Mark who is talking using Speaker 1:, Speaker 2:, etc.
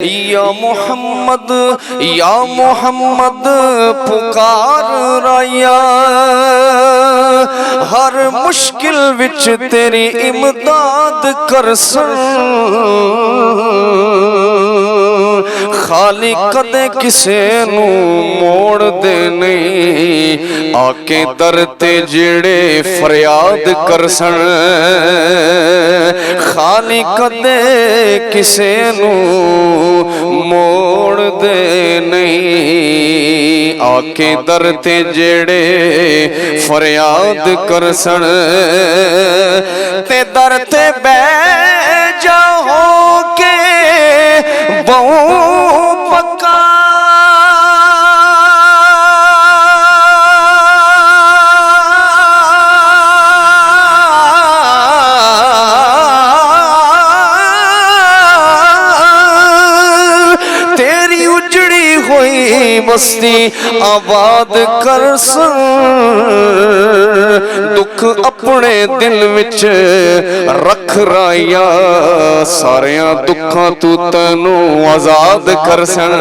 Speaker 1: या मोहम्मद पुकार राया, हर मुश्किल विच तेरी इमदाद कर सन। खाली कदे किसे नू मोड़ दे नहीं, आके दर ते जेड़े फरियाद कर सन। खाली कदे किसे नू मोड़ दे नहीं, आके दर ते जेड़े फरियाद कर सन। ते दर ते बैठ जाओ के बहु पक्का, तेरी उजड़ी हुई बस्ती आबाद कर सन। दुख अपने दिल विच रख राया, सारिया दुखा तू तैनू आजाद कर सन।